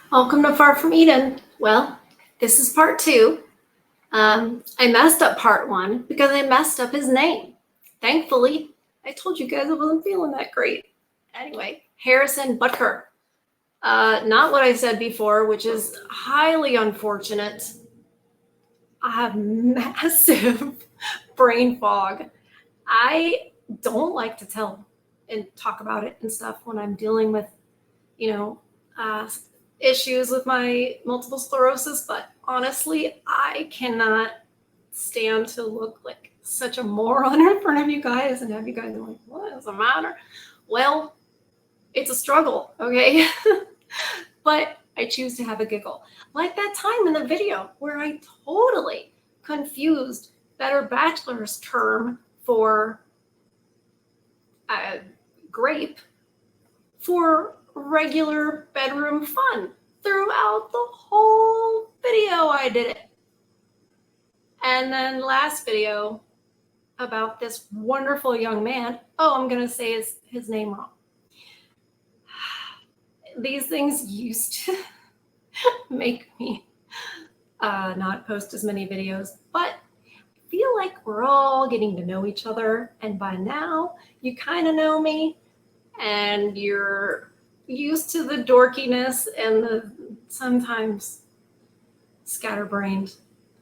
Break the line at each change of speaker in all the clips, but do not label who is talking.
Welcome to Far From Eden. Well, this is part two. I messed up part one because I messed up his name. Thankfully, I told you guys I wasn't feeling that great. Anyway, Harrison Butker. Not what I said before, which is highly unfortunate. I have massive brain fog. I don't like to tell and talk about it and stuff when I'm dealing with, you know, issues with my multiple sclerosis, but honestly, I cannot stand to look like such a moron in front of you guys and have you guys like, what is the matter? Well, it's a struggle, okay? But I choose to have a giggle. Like that time in the video where I totally confused Better Bachelor's term for grape for regular bedroom fun. Throughout the whole video, I did it. And then last video about this wonderful young man. Oh, I'm going to say his name wrong. These things used to make me not post as many videos, but I feel like we're all getting to know each other. And by now, you kind of know me and you're used to the dorkiness and the sometimes scatterbrained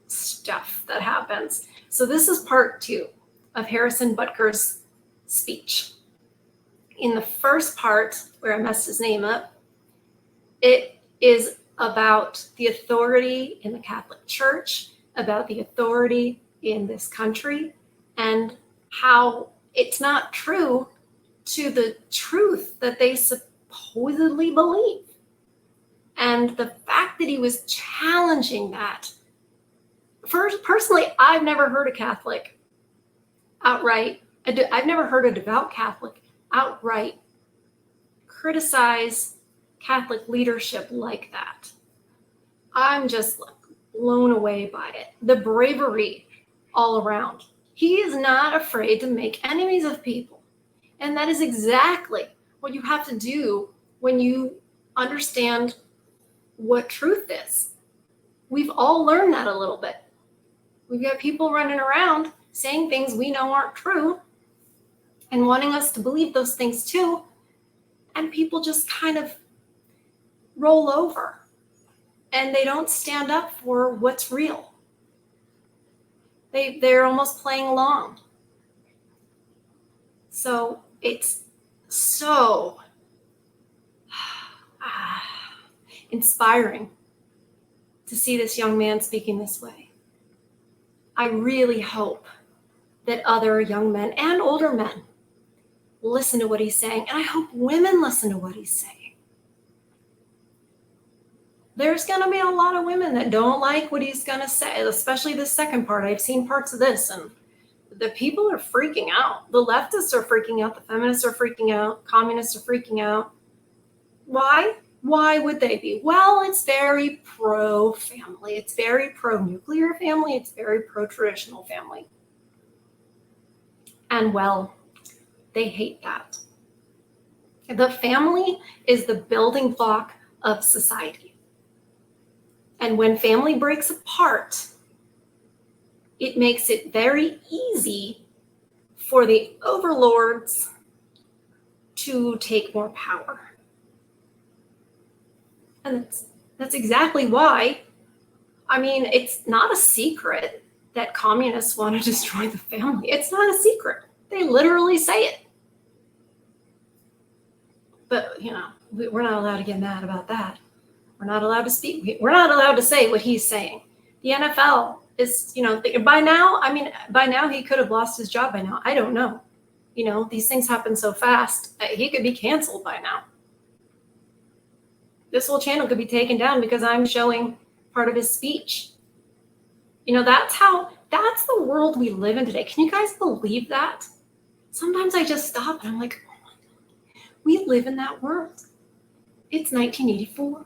stuff that happens. So this is part two of Harrison Butker's speech. In the first part, where I messed his name up, it is about the authority in the Catholic Church, about the authority in this country, and how it's not true to the truth that they supposedly believe. And the fact that he was challenging that. First, personally, I've never heard a Catholic outright, I've never heard a devout Catholic outright criticize Catholic leadership like that. I'm just blown away by it. The bravery all around. He is not afraid to make enemies of people. And that is exactly what you have to do when you understand what truth is. We've all learned that a little bit. We've got people running around saying things we know aren't true and wanting us to believe those things too. And people just kind of roll over and they don't stand up for what's real. They're almost playing along. So it's so inspiring to see this young man speaking this way. I really hope that other young men and older men listen to what he's saying, and I hope women listen to what he's saying. There's going to be a lot of women that don't like what he's going to say, especially the second part. I've seen parts of this, and the people are freaking out. The leftists are freaking out. The feminists are freaking out. Communists are freaking out. Why? Why would they be? Well, it's very pro-family. It's very pro-nuclear family. It's very pro-traditional family. And well, they hate that. The family is the building block of society. And when family breaks apart, it makes it very easy for the overlords to take more power. And that's exactly why, I mean, it's not a secret that communists want to destroy the family. It's not a secret. They literally say it. But, we're not allowed to get mad about that. We're not allowed to speak. We're not allowed to say what he's saying. The NFL is, by now he could have lost his job by now. I don't know. These things happen so fast. He could be canceled by now. This whole channel could be taken down because I'm showing part of his speech. That's the world we live in today. Can you guys believe that? Sometimes I just stop and I'm like, oh my God, we live in that world. It's 1984.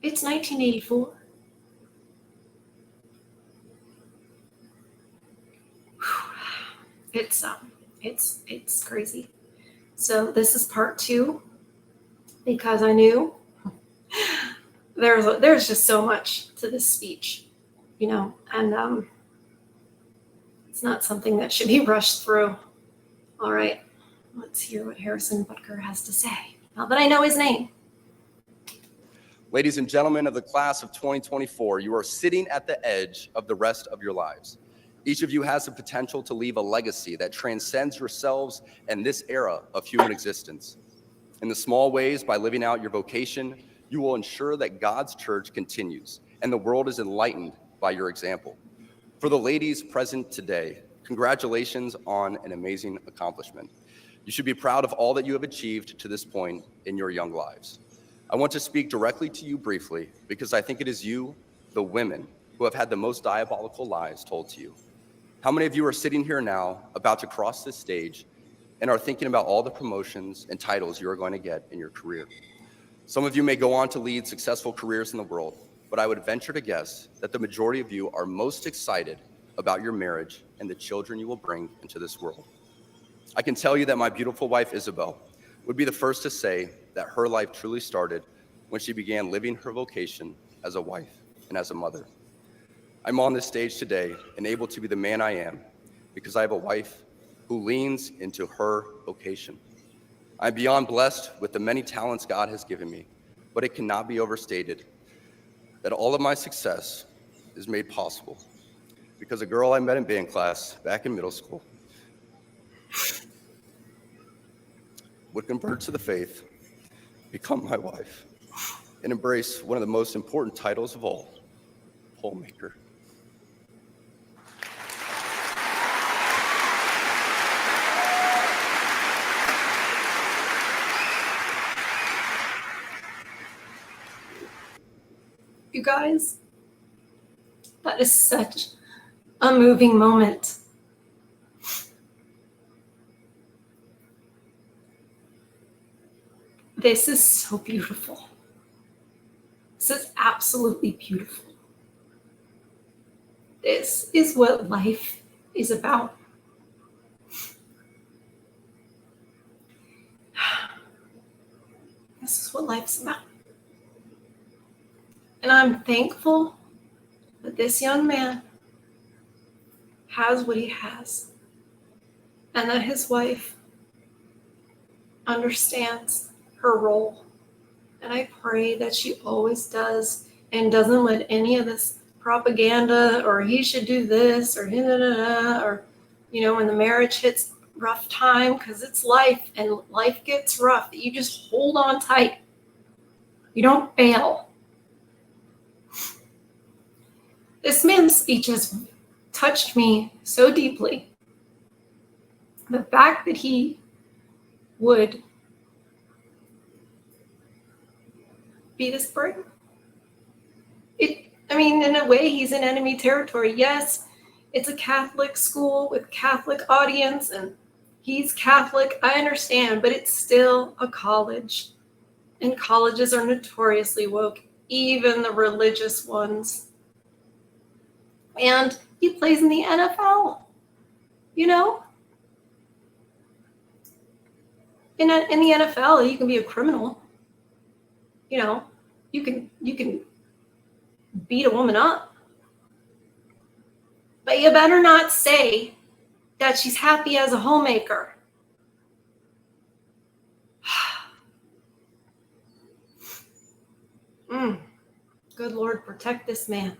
It's 1984. It's crazy. So this is part two because I knew there's just so much to this speech, and it's not something that should be rushed through. All right, let's hear what Harrison Butker has to say, now that I know his name.
Ladies and gentlemen of the class of 2024, you are sitting at the edge of the rest of your lives. Each of you has the potential to leave a legacy that transcends yourselves and this era of human existence. In the small ways, by living out your vocation, you will ensure that God's church continues and the world is enlightened by your example. For the ladies present today, congratulations on an amazing accomplishment. You should be proud of all that you have achieved to this point in your young lives. I want to speak directly to you briefly because I think it is you, the women, who have had the most diabolical lies told to you. How many of you are sitting here now about to cross this stage and are thinking about all the promotions and titles you are going to get in your career? Some of you may go on to lead successful careers in the world, but I would venture to guess that the majority of you are most excited about your marriage and the children you will bring into this world. I can tell you that my beautiful wife, Isabel, would be the first to say that her life truly started when she began living her vocation as a wife and as a mother. I'm on this stage today and able to be the man I am because I have a wife who leans into her vocation. I'm beyond blessed with the many talents God has given me, but it cannot be overstated that all of my success is made possible because a girl I met in band class back in middle school would convert to the faith, become my wife, and embrace one of the most important titles of all, homemaker.
You guys, that is such a moving moment. This is so beautiful. This is absolutely beautiful. This is what life is about. This is what life's about. And I'm thankful that this young man has what he has and that his wife understands her role. And I pray that she always does and doesn't let any of this propaganda or he should do this or or, when the marriage hits rough time, because it's life and life gets rough, that you just hold on tight. You don't fail. This man's speech has touched me so deeply. The fact that he would be this burden. In a way, he's in enemy territory. Yes, it's a Catholic school with Catholic audience, and he's Catholic, I understand, but it's still a college. And colleges are notoriously woke, even the religious ones. And he plays in the NFL, In the NFL, you can be a criminal. You can beat a woman up. But you better not say that she's happy as a homemaker. Good Lord, protect this man.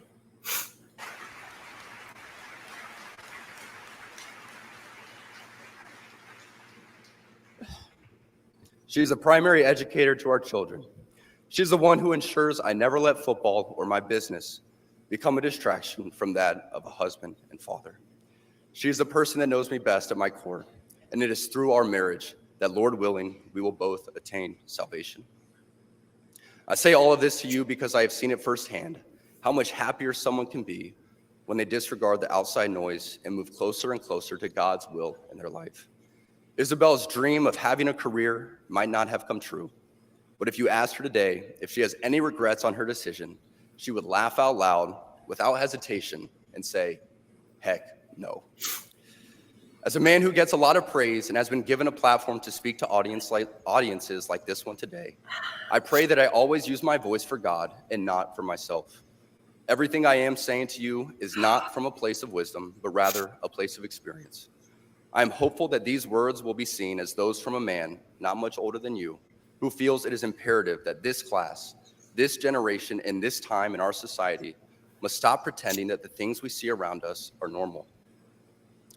She's a primary educator to our children. She's the one who ensures I never let football or my business become a distraction from that of a husband and father. She's the person that knows me best at my core, and it is through our marriage that, Lord willing, we will both attain salvation. I say all of this to you because I have seen it firsthand, how much happier someone can be when they disregard the outside noise and move closer and closer to God's will in their life. Isabel's dream of having a career might not have come true, but if you asked her today if she has any regrets on her decision, she would laugh out loud without hesitation and say, heck no. As a man who gets a lot of praise and has been given a platform to speak to audiences like this one today, I pray that I always use my voice for God and not for myself. Everything I am saying to you is not from a place of wisdom, but rather a place of experience. I am hopeful that these words will be seen as those from a man not much older than you, who feels it is imperative that this class, this generation, and this time in our society must stop pretending that the things we see around us are normal.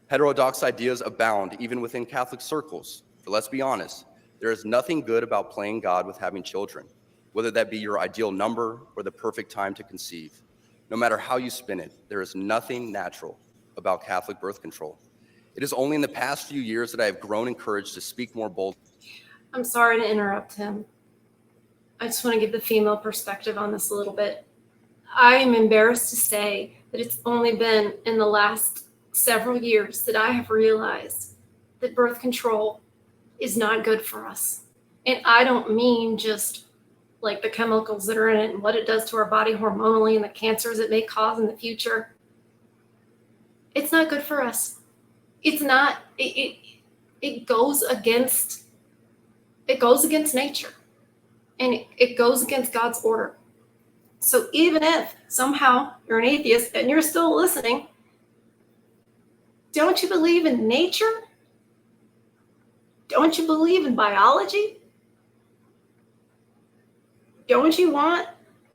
Heterodox ideas abound even within Catholic circles, but let's be honest, there is nothing good about playing God with having children, whether that be your ideal number or the perfect time to conceive. No matter how you spin it, there is nothing natural about Catholic birth control. It is only in the past few years that I have grown in courage to speak more boldly.
I'm sorry to interrupt him. I just want to give the female perspective on this a little bit. I am embarrassed to say that it's only been in the last several years that I have realized that birth control is not good for us. And I don't mean just like the chemicals that are in it and what it does to our body hormonally and the cancers it may cause in the future. It's not good for us. It's not, it goes against nature, and it goes against God's order. So even if somehow you're an atheist and you're still listening, don't you believe in nature? Don't you believe in biology? Don't you want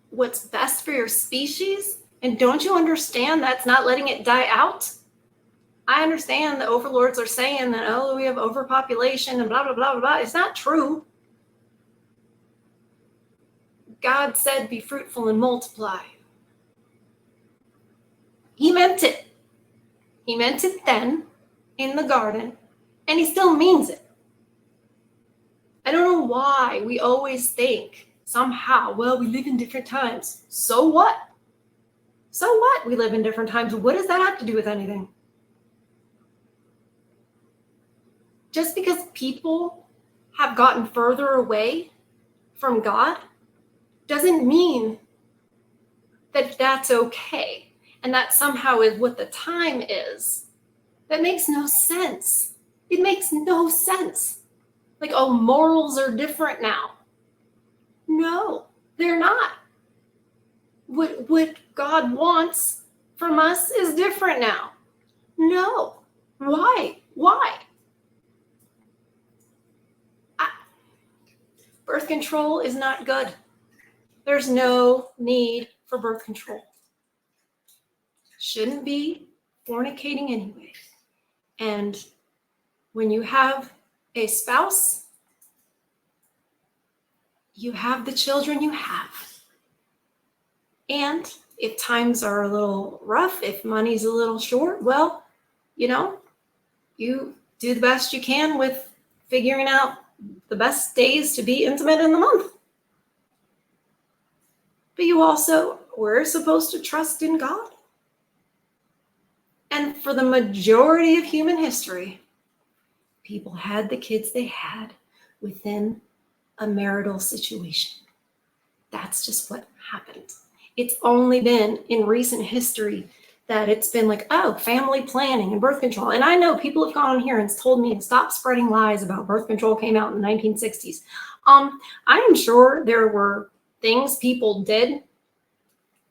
what's best for your species? And don't you understand that's not letting it die out? I understand the overlords are saying that, oh, we have overpopulation and blah, blah, blah, blah, blah. It's not true. God said, be fruitful and multiply. He meant it. He meant it then in the garden, and he still means it. I don't know why we always think somehow, well, we live in different times. So what? So what? We live in different times. What does that have to do with anything? Just because people have gotten further away from God doesn't mean that that's okay and that somehow is what the time is. That makes no sense. It makes no sense. Like, oh, morals are different now. No, they're not. What God wants from us is different now. No. Why? Birth control is not good. There's no need for birth control. Shouldn't be fornicating anyway. And when you have a spouse, you have the children you have. And if times are a little rough, if money's a little short, well, you do the best you can with figuring out the best days to be intimate in the month. But we're supposed to trust in God. And for the majority of human history, people had the kids they had within a marital situation. That's just what happened. It's only been in recent history that it's been like, oh, family planning and birth control. And I know people have gone on here and told me to stop spreading lies about birth control came out in the 1960s. I am sure there were things people did.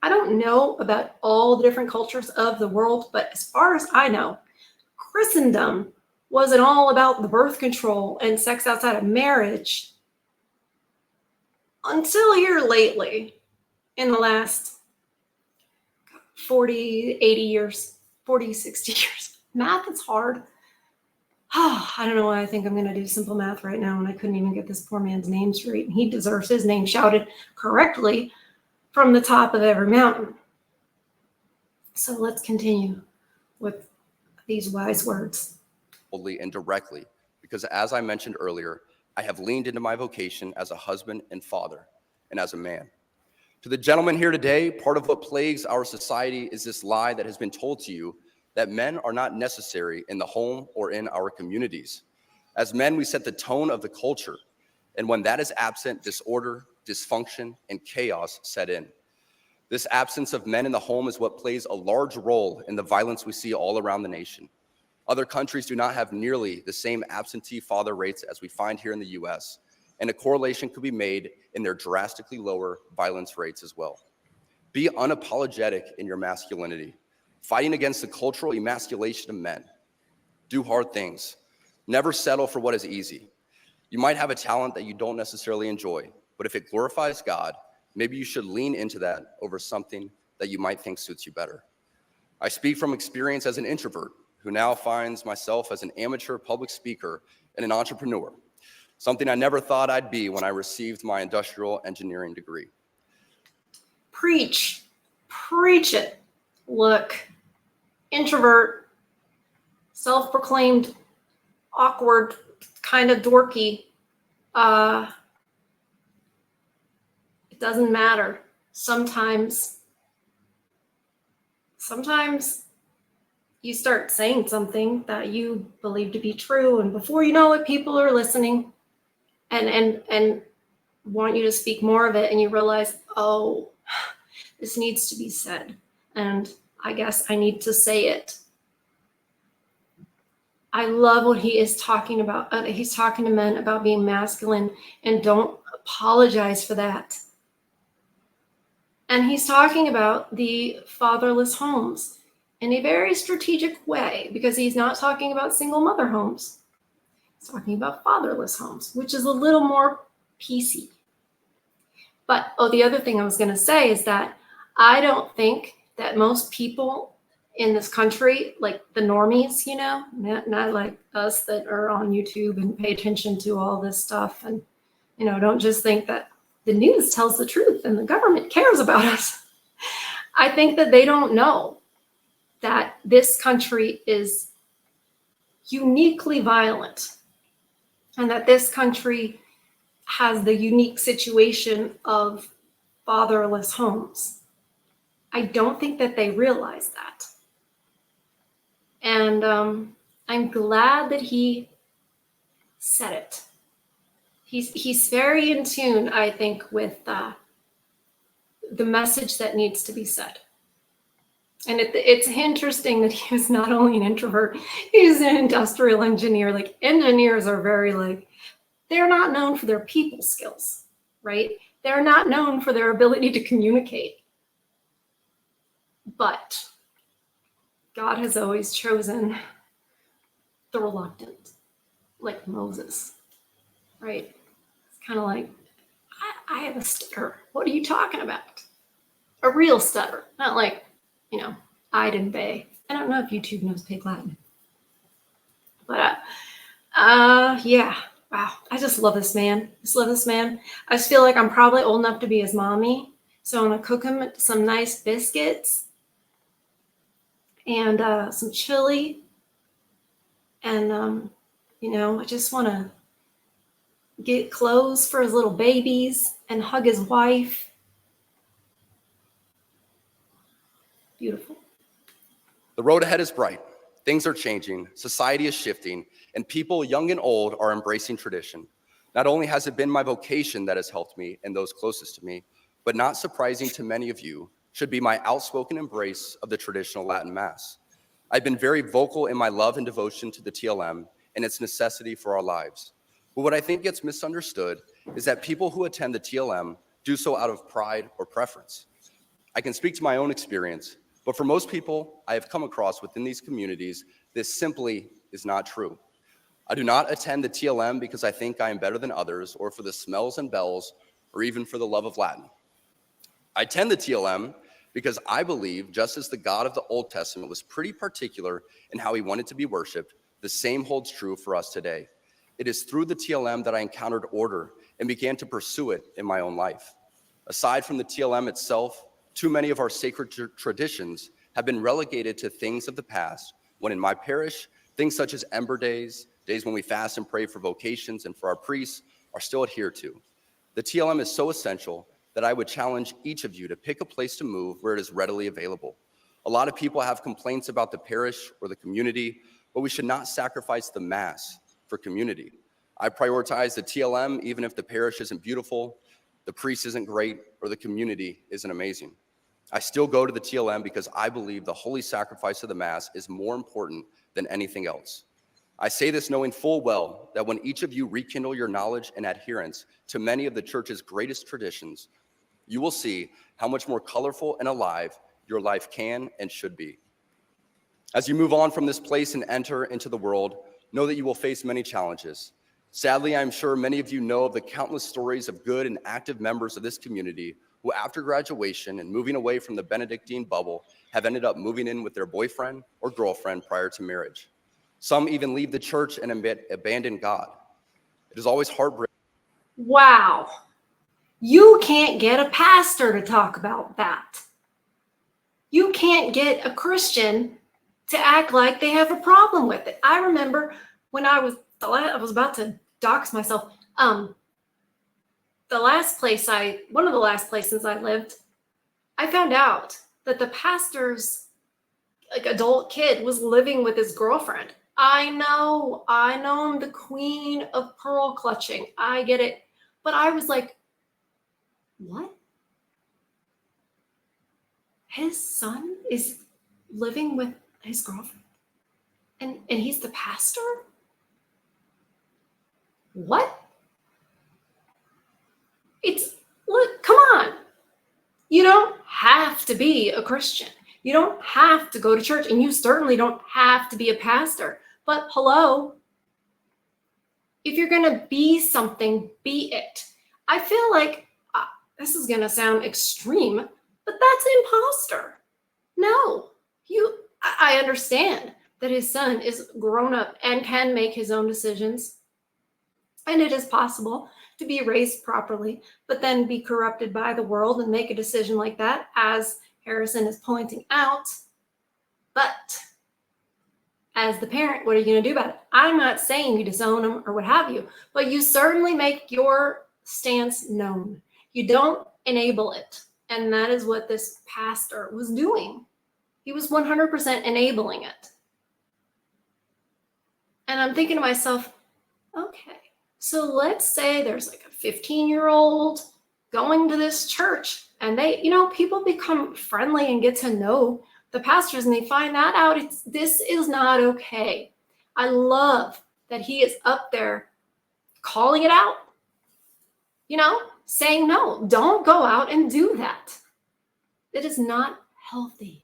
I don't know about all the different cultures of the world, but as far as I know, Christendom wasn't all about the birth control and sex outside of marriage until here lately, in the last 40, 80 years, 40, 60 years. Math is hard. Oh, I don't know why I think I'm going to do simple math right now, and I couldn't even get this poor man's name straight. And he deserves his name shouted correctly from the top of every mountain. So let's continue with these wise words.
Boldly and directly, because as I mentioned earlier, I have leaned into my vocation as a husband and father and as a man. To the gentlemen here today, part of what plagues our society is this lie that has been told to you that men are not necessary in the home or in our communities. As men, we set the tone of the culture, and when that is absent, disorder, dysfunction, and chaos set in. This absence of men in the home is what plays a large role in the violence we see all around the nation. Other countries do not have nearly the same absentee father rates as we find here in the US, and a correlation could be made in their drastically lower violence rates as well. Be unapologetic in your masculinity, fighting against the cultural emasculation of men. Do hard things. Never settle for what is easy. You might have a talent that you don't necessarily enjoy, but if it glorifies God, maybe you should lean into that over something that you might think suits you better. I speak from experience as an introvert who now finds myself as an amateur public speaker and an entrepreneur, something I never thought I'd be when I received my industrial engineering degree.
Preach. Preach it. Look, introvert, self-proclaimed, awkward, kind of dorky. It doesn't matter. Sometimes you start saying something that you believe to be true, and before you know it, people are listening and want you to speak more of it, and you realize, oh, this needs to be said, and I guess I need to say it. I love what he is talking about. He's talking to men about being masculine, and don't apologize for that. And he's talking about the fatherless homes in a very strategic way, because he's not talking about single mother homes. He's talking about fatherless homes, which is a little more PC. But, the other thing I was going to say is that I don't think that most people in this country, like the normies, not like us that are on YouTube and pay attention to all this stuff, and, don't just think that the news tells the truth and the government cares about us. I think that they don't know that this country is uniquely violent, and that this country has the unique situation of fatherless homes. I don't think that they realize that. And I'm glad that he said it. He's very in tune, I think, with the message that needs to be said. And it's interesting that he was not only an introvert, he's an industrial engineer. Like, engineers are very, they're not known for their people skills, right? They're not known for their ability to communicate. But God has always chosen the reluctant, like Moses, right? It's kind of like, I have a stutter. What are you talking about? A real stutter, not like, Ide and Bay. I don't know if YouTube knows Pig Latin. But, yeah. Wow. I just love this man. I just feel like I'm probably old enough to be his mommy. So I'm going to cook him some nice biscuits and some chili. And, I just want to get clothes for his little babies and hug his wife. Beautiful.
The road ahead is bright. Things are changing, society is shifting, and people, young and old, are embracing tradition. Not only has it been my vocation that has helped me and those closest to me, but not surprising to many of you, should be my outspoken embrace of the traditional Latin Mass. I've been very vocal in my love and devotion to the TLM and its necessity for our lives. But what I think gets misunderstood is that people who attend the TLM do so out of pride or preference. I can speak to my own experience, but for most people I have come across within these communities, this simply is not true. I do not attend the TLM because I think I am better than others, or for the smells and bells, or even for the love of Latin. I attend the TLM because I believe, just as the God of the Old Testament was pretty particular in how he wanted to be worshiped, the same holds true for us today. It is through the TLM that I encountered order and began to pursue it in my own life. Aside from the TLM itself, too many of our sacred traditions have been relegated to things of the past, when in my parish, things such as Ember Days, days when we fast and pray for vocations and for our priests, are still adhered to. The TLM is so essential that I would challenge each of you to pick a place to move where it is readily available. A lot of people have complaints about the parish or the community, but we should not sacrifice the Mass for community. I prioritize the TLM even if the parish isn't beautiful, the priest isn't great, or the community isn't amazing. I still go to the TLM because I believe the holy sacrifice of the Mass is more important than anything else. I say this knowing full well that when each of you rekindle your knowledge and adherence to many of the church's greatest traditions, you will see how much more colorful and alive your life can and should be. As you move on from this place and enter into the world, know that you will face many challenges. Sadly, I'm sure many of you know of the countless stories of good and active members of this community who, after graduation and moving away from the Benedictine bubble, have ended up moving in with their boyfriend or girlfriend prior to marriage. Some even leave the church and abandon God. It is always heartbreaking.
Wow. You can't get a pastor to talk about that. You can't get a Christian to act like they have a problem with it. I remember when I was about to dox myself. One of the last places I lived, I found out that the pastor's adult kid was living with his girlfriend. I know I'm the queen of pearl clutching. I get it. But I was like, what? His son is living with his girlfriend? And he's the pastor? What? Look, come on. You don't have to be a Christian. You don't have to go to church, and you certainly don't have to be a pastor. But hello, if you're going to be something, be it. I feel like this is going to sound extreme, but that's imposter. No, I understand that his son is grown up and can make his own decisions. And it is possible to be raised properly, but then be corrupted by the world and make a decision like that, as Harrison is pointing out. But as the parent, what are you going to do about it? I'm not saying you disown them or what have you, but you certainly make your stance known. You don't enable it. And that is what this pastor was doing. He was 100% enabling it. And I'm thinking to myself, okay, so let's say there's like a 15-year-old going to this church, and people become friendly and get to know the pastors, and they find that out. This is not okay. I love that he is up there calling it out, saying, no, don't go out and do that. It is not healthy.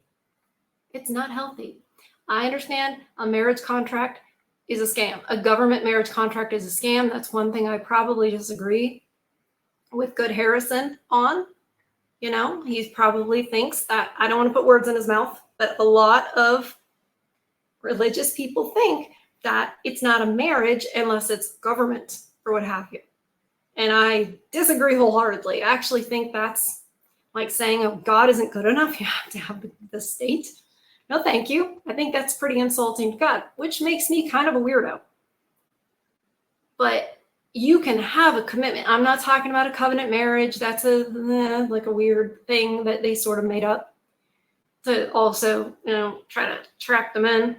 It's not healthy. I understand a marriage contract is a scam. A government marriage contract is a scam. That's one thing I probably disagree with good Harrison on. He probably thinks that, I don't want to put words in his mouth, but a lot of religious people think that it's not a marriage unless it's government or what have you. And I disagree wholeheartedly. I actually think that's like saying, oh, God isn't good enough. You have to have the state. No, thank you. I think that's pretty insulting to God, which makes me kind of a weirdo. But you can have a commitment. I'm not talking about a covenant marriage. That's like a weird thing that they sort of made up to also, try to trap them in.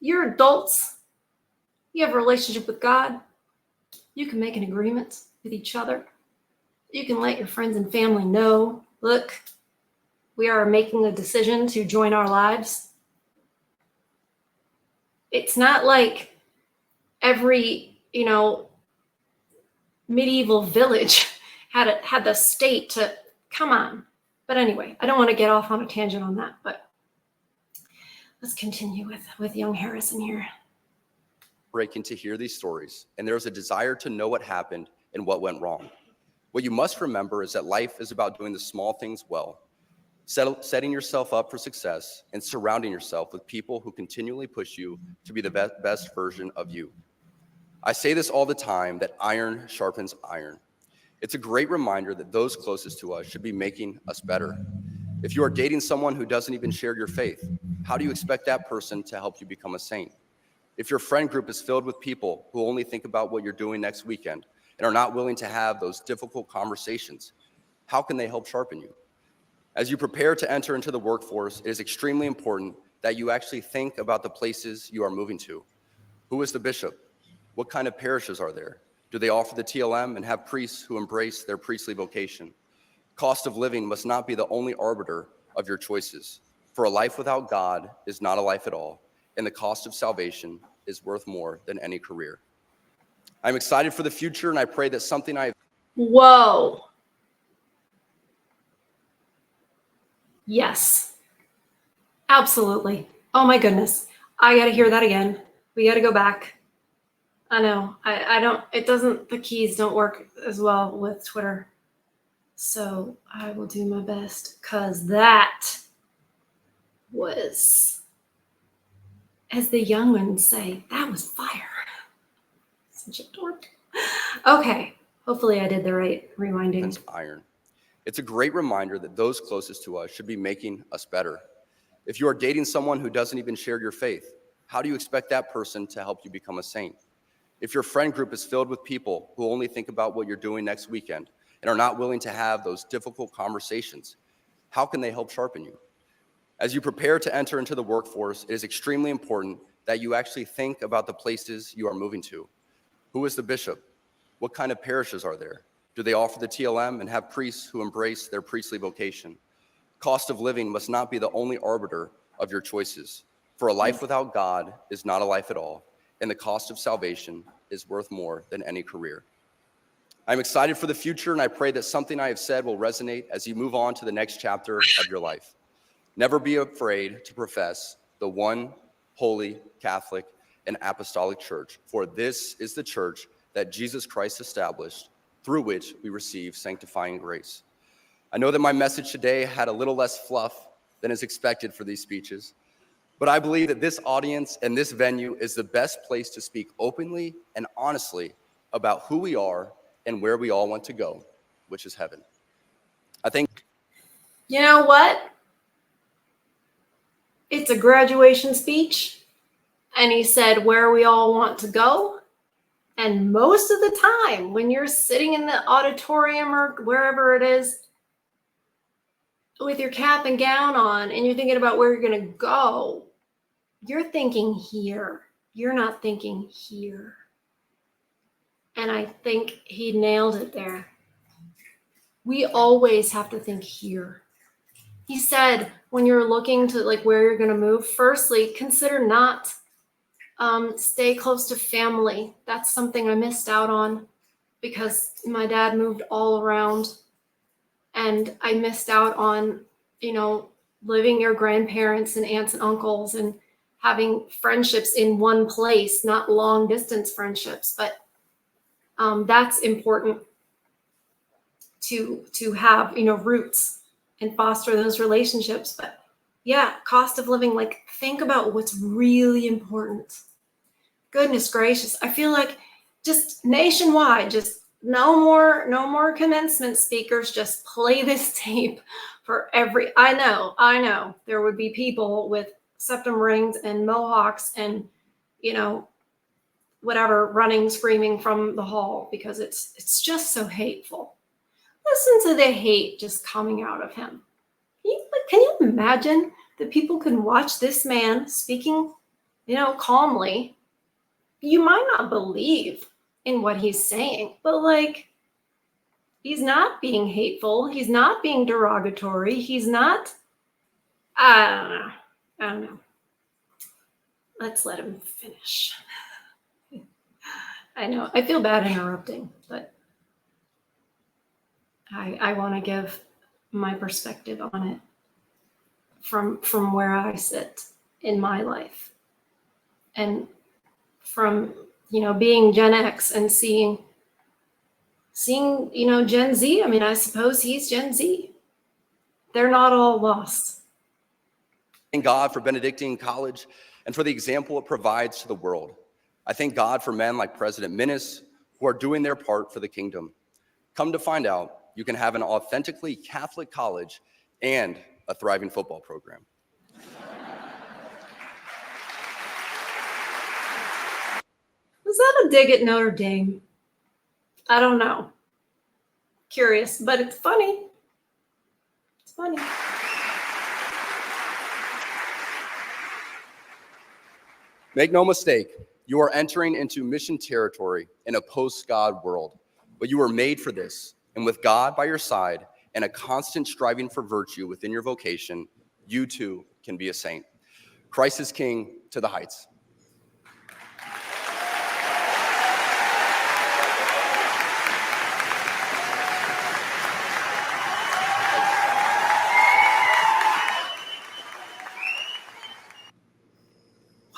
You're adults. You have a relationship with God. You can make an agreement with each other. You can let your friends and family know, look, we are making a decision to join our lives. It's not like every, medieval village had the state to, come on. But anyway, I don't want to get off on a tangent on that, but let's continue with young Harrison here.
Breaking to hear these stories, and there's a desire to know what happened and what went wrong. What you must remember is that life is about doing the small things well, setting yourself up for success, and surrounding yourself with people who continually push you to be the best version of you. I say this all the time, that iron sharpens iron. It's a great reminder that those closest to us should be making us better. If you are dating someone who doesn't even share your faith, how do you expect that person to help you become a saint? If your friend group is filled with people who only think about what you're doing next weekend and are not willing to have those difficult conversations, how can they help sharpen you? As you prepare to enter into the workforce, it is extremely important that you actually think about the places you are moving to. Who is the bishop? What kind of parishes are there? Do they offer the TLM and have priests who embrace their priestly vocation? Cost of living must not be the only arbiter of your choices, for a life without God is not a life at all, and the cost of salvation is worth more than any career. I'm excited for the future, and I pray that something I have.
Whoa. Yes, absolutely. Oh my goodness. I got to hear that again. We got to go back. I know. I don't, it doesn't, the keys don't work as well with Twitter. So I will do my best, because that was, as the young ones say, that was fire. Such a dork. Okay. Hopefully I did the right rewinding.
That's iron. It's a great reminder that those closest to us should be making us better. If you are dating someone who doesn't even share your faith, how do you expect that person to help you become a saint? If your friend group is filled with people who only think about what you're doing next weekend and are not willing to have those difficult conversations, how can they help sharpen you? As you prepare to enter into the workforce, it is extremely important that you actually think about the places you are moving to. Who is the bishop? What kind of parishes are there? Do they offer the TLM and have priests who embrace their priestly vocation? Cost of living must not be the only arbiter of your choices, for a life without God is not a life at all, and the cost of salvation is worth more than any career. I'm excited for the future, and I pray that something I have said will resonate as you move on to the next chapter of your life. Never be afraid to profess the one holy, Catholic, and apostolic church, for this is the church that Jesus Christ established, through which we receive sanctifying grace. I know that my message today had a little less fluff than is expected for these speeches, but I believe that this audience and this venue is the best place to speak openly and honestly about who we are and where we all want to go, which is heaven. I think.
You know what? It's a graduation speech, and he said where we all want to go. And most of the time, when you're sitting in the auditorium or wherever it is with your cap and gown on, and you're thinking about where you're going to go, you're thinking here. You're not thinking here. And I think he nailed it there. We always have to think here. He said, when you're looking to like where you're going to move, firstly, consider not stay close to family. That's something I missed out on because my dad moved all around, and I missed out on, living near grandparents and aunts and uncles and having friendships in one place, not long distance friendships. But that's important to have, roots and foster those relationships. But yeah, cost of living, like think about what's really important. Goodness gracious. I feel like just nationwide, just no more commencement speakers, just play this tape for I know there would be people with septum rings and mohawks and, whatever, running, screaming from the hall because it's just so hateful. Listen to the hate just coming out of him. Can you imagine that people can watch this man speaking, calmly? You might not believe in what he's saying, but he's not being hateful. He's not being derogatory. He's not, I don't know. Let's let him finish. I know, I feel bad interrupting, but I want to give my perspective on it from where I sit in my life. And from, being Gen X and seeing, Gen Z. I mean, I suppose he's Gen Z. They're not all lost.
Thank God for Benedictine College and for the example it provides to the world. I thank God for men like President Minnis who are doing their part for the kingdom. Come to find out, you can have an authentically Catholic college and a thriving football program.
Was that a dig at Notre Dame? I don't know. Curious, but it's funny. It's funny.
Make no mistake, you are entering into mission territory in a post-God world, but you were made for this, and with God by your side and a constant striving for virtue within your vocation, you too can be a saint. Christ is King to the heights.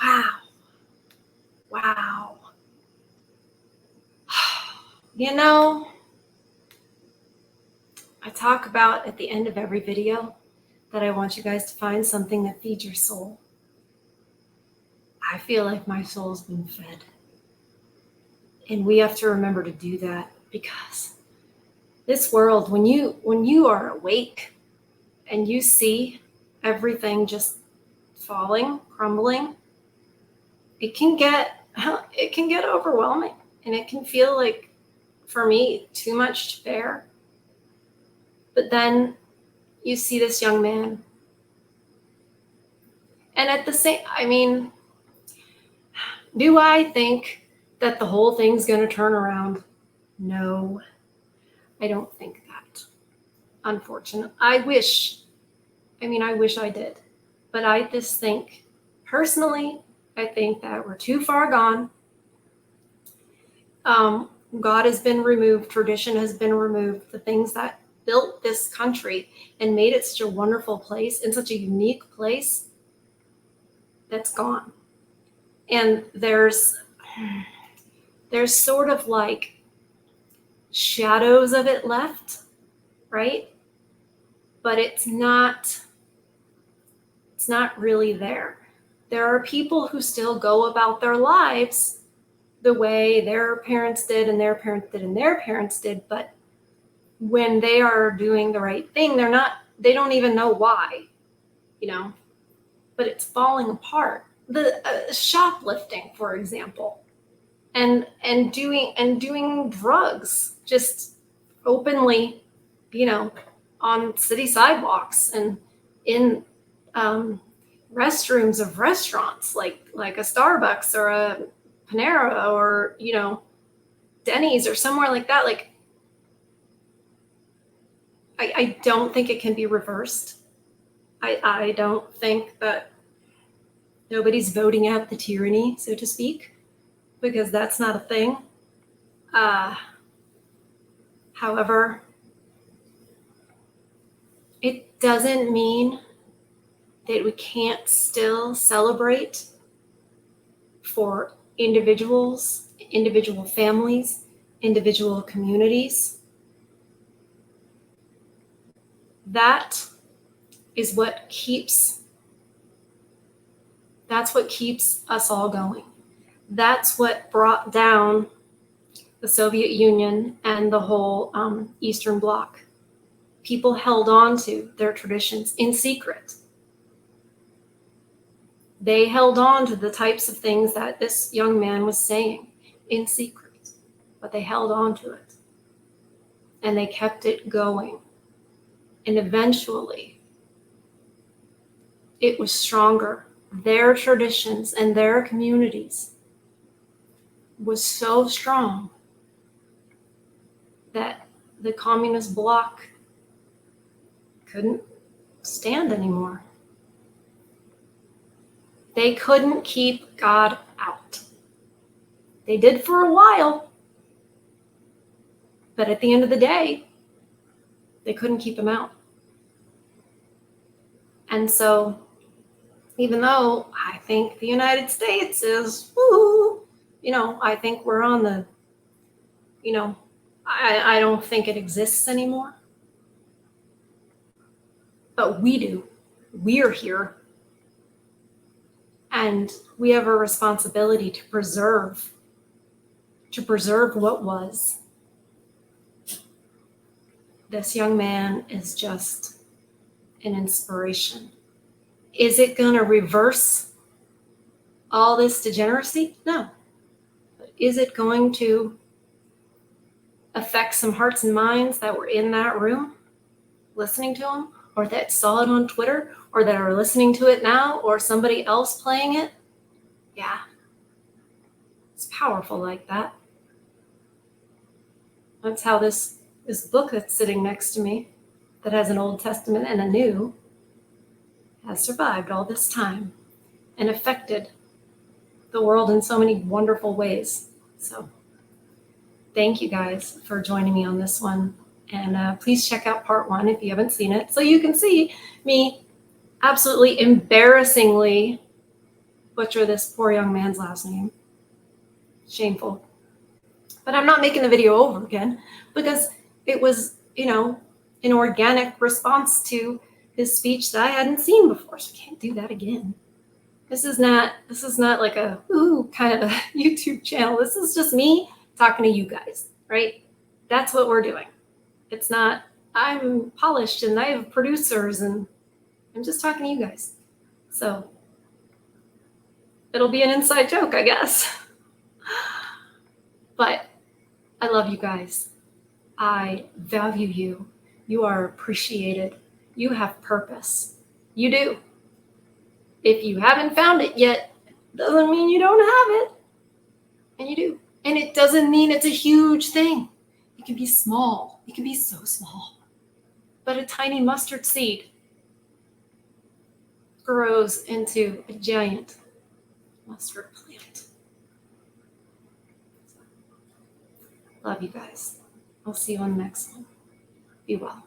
Wow. Wow. You know, I talk about at the end of every video that I want you guys to find something that feeds your soul. I feel like my soul's been fed. And we have to remember to do that, because this world, when you are awake and you see everything just falling, crumbling, it can get overwhelming, and it can feel like, for me, too much to bear. But then you see this young man, and at the same, I mean, do I think that the whole thing's going to turn around? No, I don't think that. Unfortunately, I wish I did. But I just think, personally, I think that we're too far gone. God has been removed. Tradition has been removed. The things that built this country and made it such a wonderful place and such a unique place, that's gone. And there's sort of like shadows of it left, right? But it's not really there. There are people who still go about their lives the way their parents did and their parents did and their parents did, but when they are doing the right thing, they don't even know why, but it's falling apart. The shoplifting, for example, and doing drugs just openly, on city sidewalks and in restrooms of restaurants like a Starbucks or a Panera or Denny's or somewhere like that. Like, I don't think it can be reversed. I don't think that nobody's voting out the tyranny, so to speak, because that's not a thing. However, it doesn't mean that we can't still celebrate for individuals, individual families, individual communities. That's what keeps us all going. That's what brought down the Soviet Union and the whole Eastern Bloc. People held on to their traditions in secret. They held on to the types of things that this young man was saying in secret, but they held on to it. And they kept it going. And eventually, it was stronger. Their traditions and their communities was so strong that the communist bloc couldn't stand anymore. They couldn't keep God out. They did for a while, but at the end of the day, they couldn't keep him out. And so, even though I think the United States is, I think we're on the, I don't think it exists anymore. But we do. We're here. And we have a responsibility to preserve what was. This young man is just an inspiration. Is it going to reverse all this degeneracy? No. But is it going to affect some hearts and minds that were in that room listening to him, or that saw it on Twitter, or that are listening to it now, or somebody else playing it? Yeah. It's powerful like that. That's how this book that's sitting next to me, that has an Old Testament and a New, has survived all this time. and affected the world in so many wonderful ways. So thank you guys for joining me on this one. And please check out part 1 if you haven't seen it, so you can see me absolutely embarrassingly butcher this poor young man's last name. Shameful. But I'm not making the video over again because it was, an organic response to his speech that I hadn't seen before. So I can't do that again. This is not like a kind of a YouTube channel. This is just me talking to you guys, right? That's what we're doing. It's not, I'm polished and I have producers and I'm just talking to you guys. So it'll be an inside joke, I guess. But I love you guys. I value you. You are appreciated. You have purpose. You do. If you haven't found it yet, doesn't mean you don't have it. And you do. And it doesn't mean it's a huge thing. It can be small. It can be so small. But a tiny mustard seed grows into a giant mustard plant. Love you guys. I'll see you on the next one. Be well.